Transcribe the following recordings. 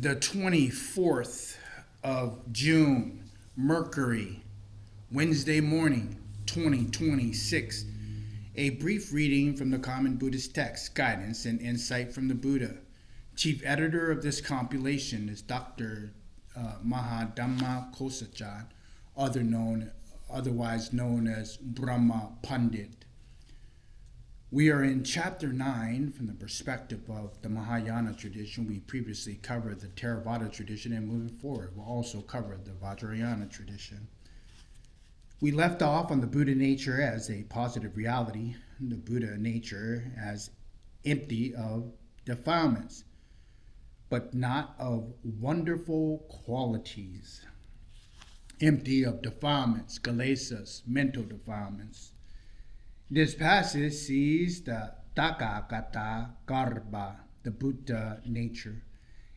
The 24th of June, Mercury, Wednesday morning, 2026. A brief reading from the Common Buddhist Text, Guidance and Insight from the Buddha. Chief editor of this compilation is Dr. Mahadhamma Kosachan, otherwise known as Brahma Pandit. We are in chapter 9 from the perspective of the Mahayana tradition. We previously covered the Theravada tradition, and moving forward, we'll also cover the Vajrayana tradition. We left off on the Buddha nature as a positive reality, the Buddha nature as empty of defilements, but not of wonderful qualities. Empty of defilements, kilesas, mental defilements. This passage sees the Tathagata Garbha, the Buddha nature,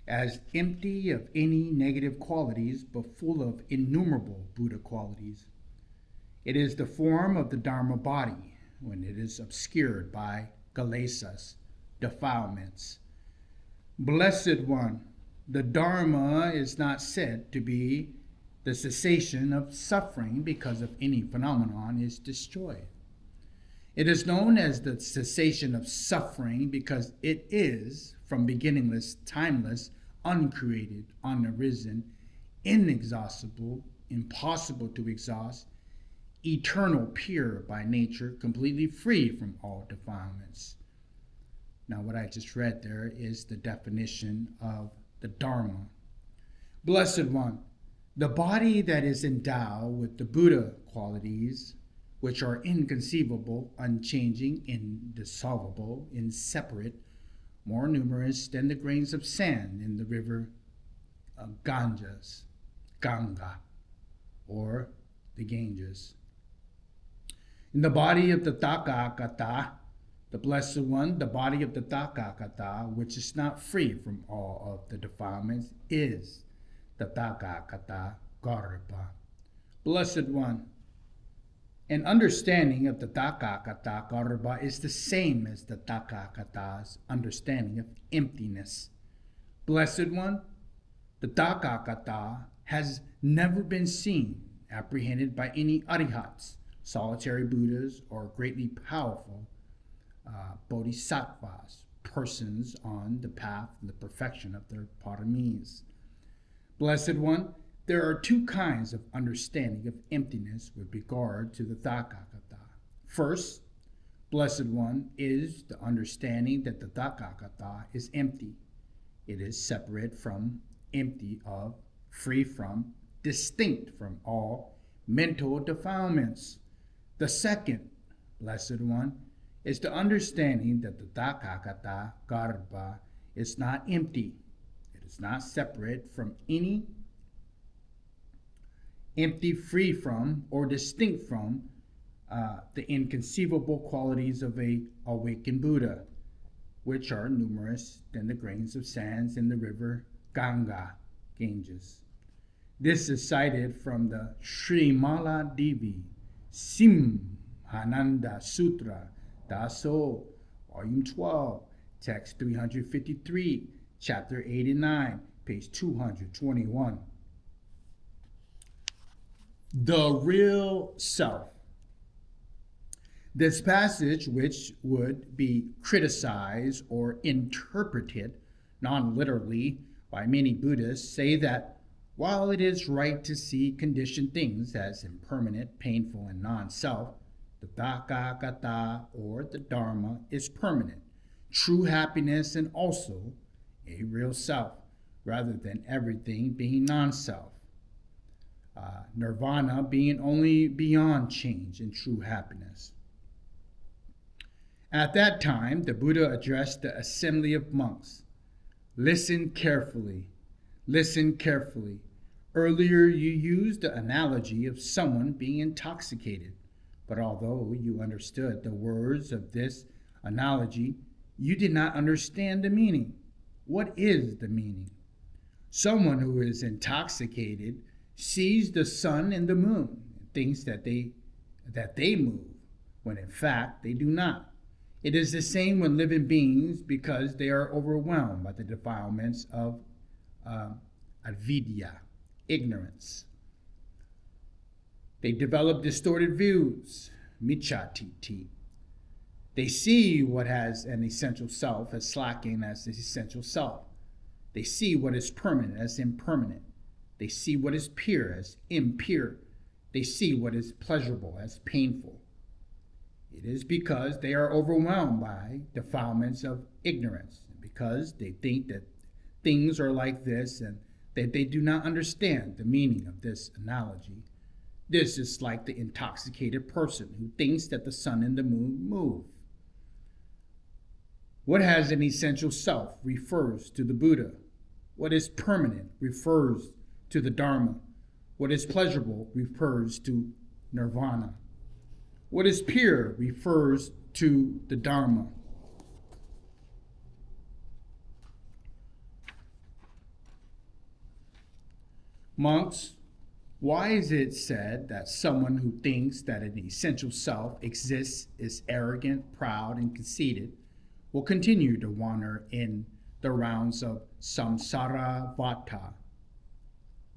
as empty of any negative qualities but full of innumerable Buddha qualities. It is the form of the Dharma body when it is obscured by kilesas, defilements. Blessed one, the Dharma is not said to be the cessation of suffering because of any phenomenon is destroyed. It is known as the cessation of suffering because it is, from beginningless, timeless, uncreated, unarisen, inexhaustible, impossible to exhaust, eternal, pure by nature, completely free from all defilements. Now, what I just read there is the definition of the Dharma. Blessed one, the body that is endowed with the Buddha qualities, which are inconceivable, unchanging, indissoluble, inseparate, more numerous than the grains of sand in the river Ganga, or the Ganges. In the body of the Tathagata, the Blessed One, the body of the Tathagata, which is not free from all of the defilements, is the Tathagata Garbha. Blessed One, an understanding of the Tathagata Garbha is the same as the Tathagata's understanding of emptiness. Blessed One, the Tathagata has never been seen, apprehended by any arihats, solitary Buddhas, or greatly powerful bodhisattvas, persons on the path and the perfection of their paramis. Blessed One, there are two kinds of understanding of emptiness with regard to the Tathagata. First, Blessed One, is the understanding that the Tathagata is empty. It is separate from, empty of, free from, distinct from all mental defilements. The second, Blessed One, is the understanding that the Tathagata Garbha is not empty. It is not separate from any empty, free from, or distinct from the inconceivable qualities of a awakened Buddha, which are numerous than the grains of sands in the river Ganges. This is cited from the Srimala Devi Simhananda Sutra, Daso, Volume 12, Text 353, Chapter 89, page 221. The real self. This passage, which would be criticized or interpreted non-literally by many Buddhists, say that while it is right to see conditioned things as impermanent, painful, and non-self, the Tathagata, or the Dharma, is permanent, true happiness, and also a real self, rather than everything being non-self. Nirvana being only beyond change and true happiness. At that time, the Buddha addressed the assembly of monks. Listen carefully. Listen carefully. Earlier, you used the analogy of someone being intoxicated, but although you understood the words of this analogy, you did not understand the meaning. What is the meaning? Someone who is intoxicated sees the sun and the moon and thinks that they move, when in fact they do not. It is the same with living beings because they are overwhelmed by the defilements of avidya, ignorance. They develop distorted views, michati. They see what has an essential self as slacking as the essential self. They see what is permanent as impermanent. They see what is pure as impure. They see what is pleasurable as painful. It is because they are overwhelmed by defilements of ignorance, because they think that things are like this and that they do not understand the meaning of this analogy. This is like the intoxicated person who thinks that the sun and the moon move. What has an essential self refers to the Buddha. What is permanent refers to the Dharma. What is pleasurable refers to nirvana. What is pure refers to the Dharma. Monks, why is it said that someone who thinks that an essential self exists is arrogant, proud, and conceited will continue to wander in the rounds of samsara vata?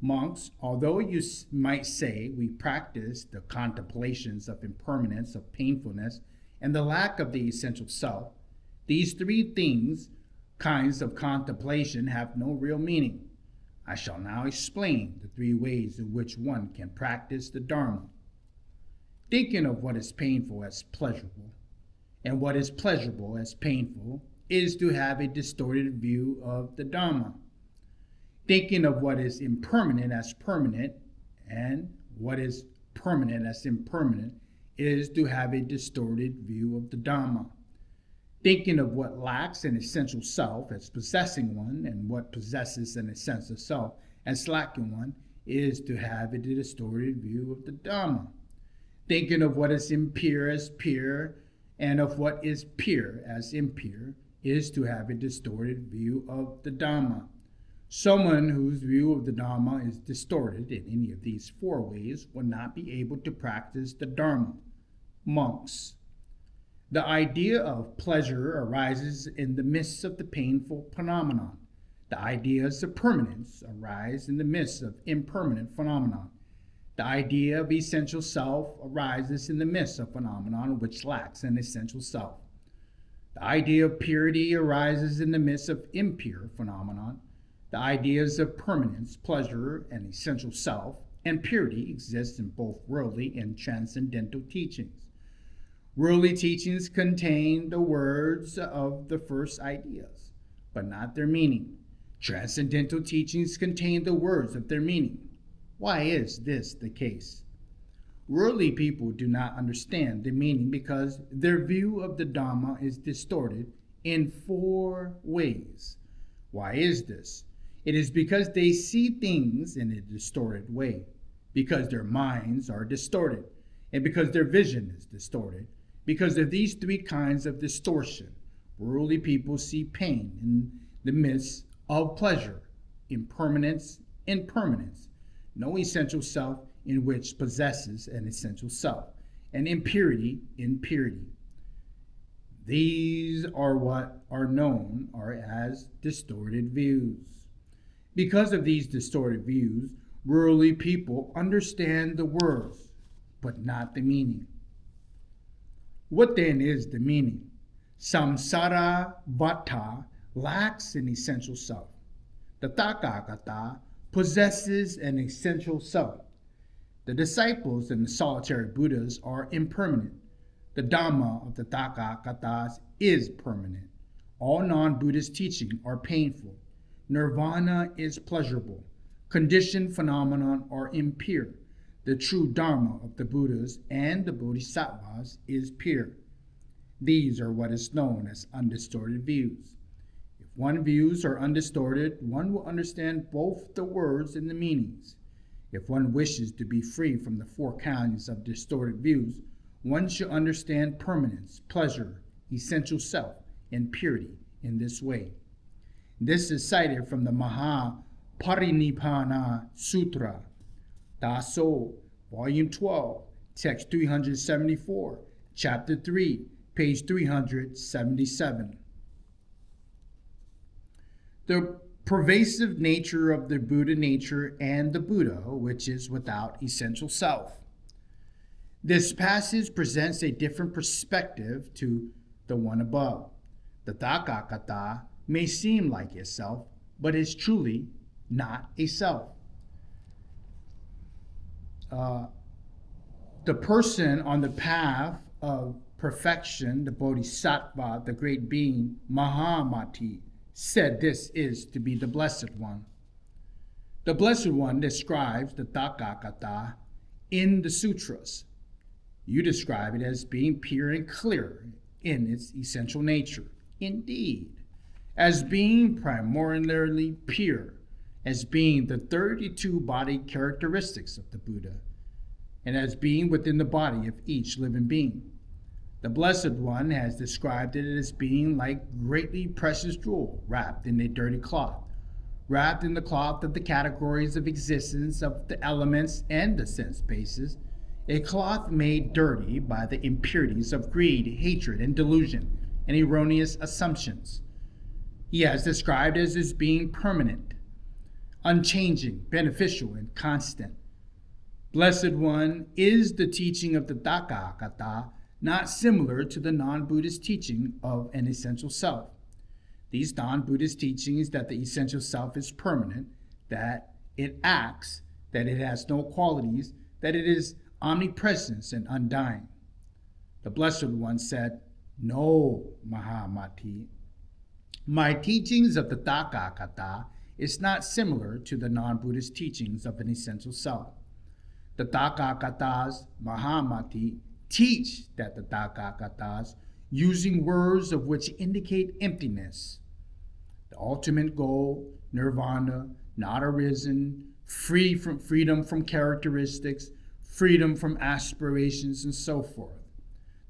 Monks, although you might say we practice the contemplations of impermanence, of painfulness, and the lack of the essential self, these three kinds of contemplation have no real meaning. I shall now explain the three ways in which one can practice the Dharma. Thinking of what is painful as pleasurable, and what is pleasurable as painful, is to have a distorted view of the Dhamma. Thinking of what is impermanent as permanent, and what is permanent as impermanent, is to have a distorted view of the Dhamma. Thinking of what lacks an essential self as possessing one, and what possesses an essential self as lacking one, is to have a distorted view of the Dhamma. Thinking of what is impure as pure, and of what is pure as impure, is to have a distorted view of the Dhamma. Someone whose view of the Dhamma is distorted in any of these four ways will not be able to practice the Dharma. Monks, the idea of pleasure arises in the midst of the painful phenomenon. The ideas of permanence arise in the midst of impermanent phenomenon. The idea of essential self arises in the midst of phenomenon which lacks an essential self. The idea of purity arises in the midst of impure phenomenon. The ideas of permanence, pleasure, and essential self, and purity exist in both worldly and transcendental teachings. Worldly teachings contain the words of the first ideas, but not their meaning. Transcendental teachings contain the words of their meaning. Why is this the case? Worldly people do not understand the meaning because their view of the Dhamma is distorted in four ways. Why is this? It is because they see things in a distorted way, because their minds are distorted, and because their vision is distorted. Because of these three kinds of distortion, worldly people see pain in the midst of pleasure, impermanence, impermanence, no essential self in which possesses an essential self, and impurity in purity. These are what are known as distorted views. Because of these distorted views, worldly people understand the words, but not the meaning. What then is the meaning? Samsara vata lacks an essential self. The Tathagata possesses an essential self. The disciples and the solitary Buddhas are impermanent. The Dhamma of the Tathagatas is permanent. All non-Buddhist teaching are painful. Nirvana is pleasurable. Conditioned phenomena are impure. The true Dharma of the Buddhas and the Bodhisattvas is pure. These are what is known as undistorted views. If one's views are undistorted, one will understand both the words and the meanings. If one wishes to be free from the four kinds of distorted views, one should understand permanence, pleasure, essential self, and purity in this way. This is cited from the Mahaparinibbana Sutra, Daso, Volume 12, Text 374, Chapter 3, page 377. The pervasive nature of the Buddha nature and the Buddha, which is without essential self. This passage presents a different perspective to the one above. The Tathagata may seem like a self, but is truly not a self. The person on the path of perfection, the Bodhisattva, the great being, Mahamati, said this is to be the Blessed One. The Blessed One describes the Tathagata in the sutras. You describe it as being pure and clear in its essential nature. Indeed, as being primordially pure, as being the 32 body characteristics of the Buddha, and as being within the body of each living being. The Blessed One has described it as being like greatly precious jewel wrapped in a dirty cloth, wrapped in the cloth of the categories of existence of the elements and the sense bases, a cloth made dirty by the impurities of greed, hatred, and delusion, and erroneous assumptions. He has described it as being permanent, unchanging, beneficial, and constant. Blessed One is the teaching of the Tathagata, not similar to the non-Buddhist teaching of an essential self. These non-Buddhist teachings that the essential self is permanent, that it acts, that it has no qualities, that it is omnipresent and undying. The Blessed One said, "No, Mahamati, my teachings of the Tathagata is not similar to the non-Buddhist teachings of an essential self. The Tathagatas, Mahamati, teach that the Tathagatas, using words of which indicate emptiness, the ultimate goal, nirvana, not arisen, freedom from characteristics, freedom from aspirations, and so forth.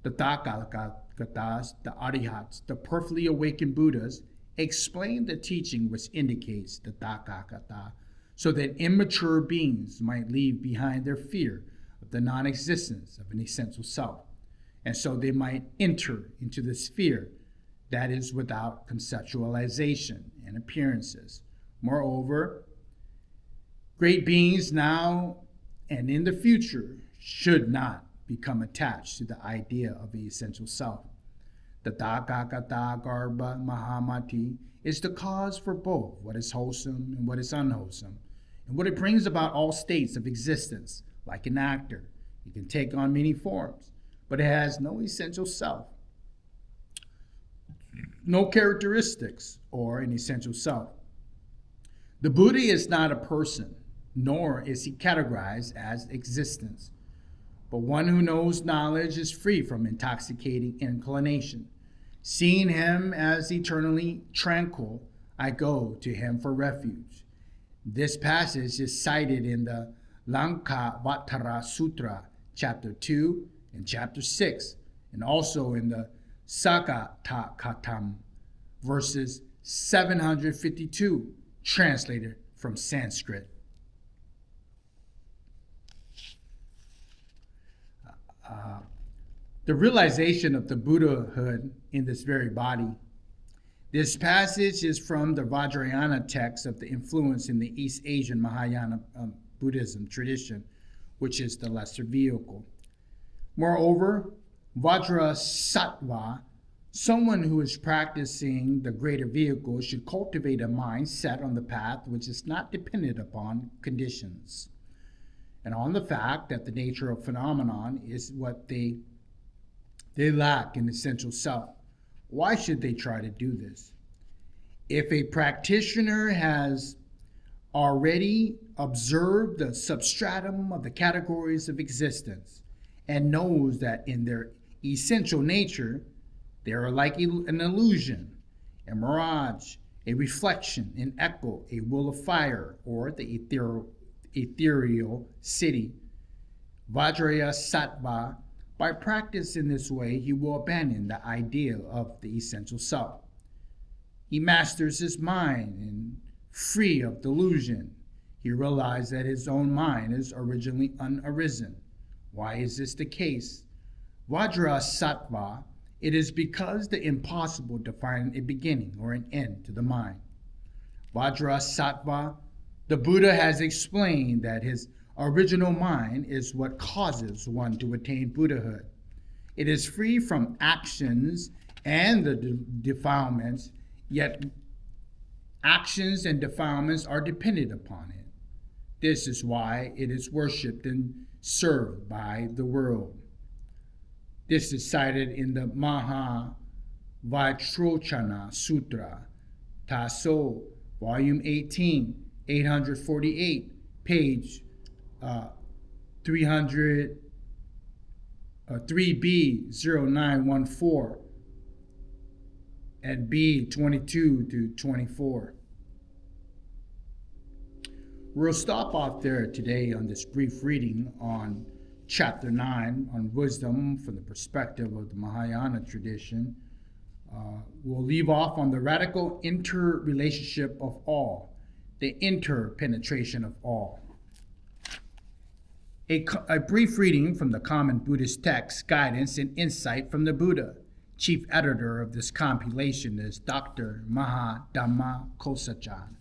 The Tathagatas, the Arihats, the perfectly awakened Buddhas, explain the teaching which indicates the Tathagata, so that immature beings might leave behind their fear of the non-existence of an essential self, and so they might enter into the sphere that is without conceptualization and appearances. Moreover, great beings now and in the future should not become attached to the idea of the essential self. The Tathagata Garbha Mahamati is the cause for both what is wholesome and what is unwholesome, and what it brings about all states of existence. Like an actor, it can take on many forms, but it has no essential self, no characteristics or an essential self. The Buddha is not a person, nor is he categorized as existence, but one who knows knowledge is free from intoxicating inclination. Seeing him as eternally tranquil, I go to him for refuge. This passage is cited in the Lankavatara Sutra, chapter 2 and chapter 6, and also in the Sagatakatam, verses 752, translated from Sanskrit. The realization of the Buddhahood in this very body. This passage is from the Vajrayana text of the influence in the East Asian Mahayana Buddhism tradition, which is the lesser vehicle. Moreover, Vajrasattva, someone who is practicing the greater vehicle, should cultivate a mind set on the path which is not dependent upon conditions, and on the fact that the nature of phenomenon is what they lack in essential self. Why should they try to do this? If a practitioner has already observed the substratum of the categories of existence and knows that in their essential nature they are like an illusion, a mirage, a reflection, an echo, a will of fire, or the ethereal city, Vajrasattva, by practice in this way, he will abandon the idea of the essential self. He masters his mind and free of delusion. He realizes that his own mind is originally unarisen. Why is this the case? Vajrasattva, it is because the impossible to find a beginning or an end to the mind. Vajrasattva, the Buddha has explained that his original mind is what causes one to attain Buddhahood. It is free from actions and the defilements, yet actions and defilements are dependent upon it. This is why it is worshipped and served by the world. This is cited in the Mahavajrochana Sutra, Tasso, Volume 18, 848, page 3B0914 and B22 to 24. We'll stop off there today on this brief reading on Chapter 9 on wisdom from the perspective of the Mahayana tradition. We'll leave off on the radical interrelationship of all, the interpenetration of all. A brief reading from the Common Buddhist Text, Guidance and Insight from the Buddha. Chief editor of this compilation is Dr. Mahadhamma Kosachan.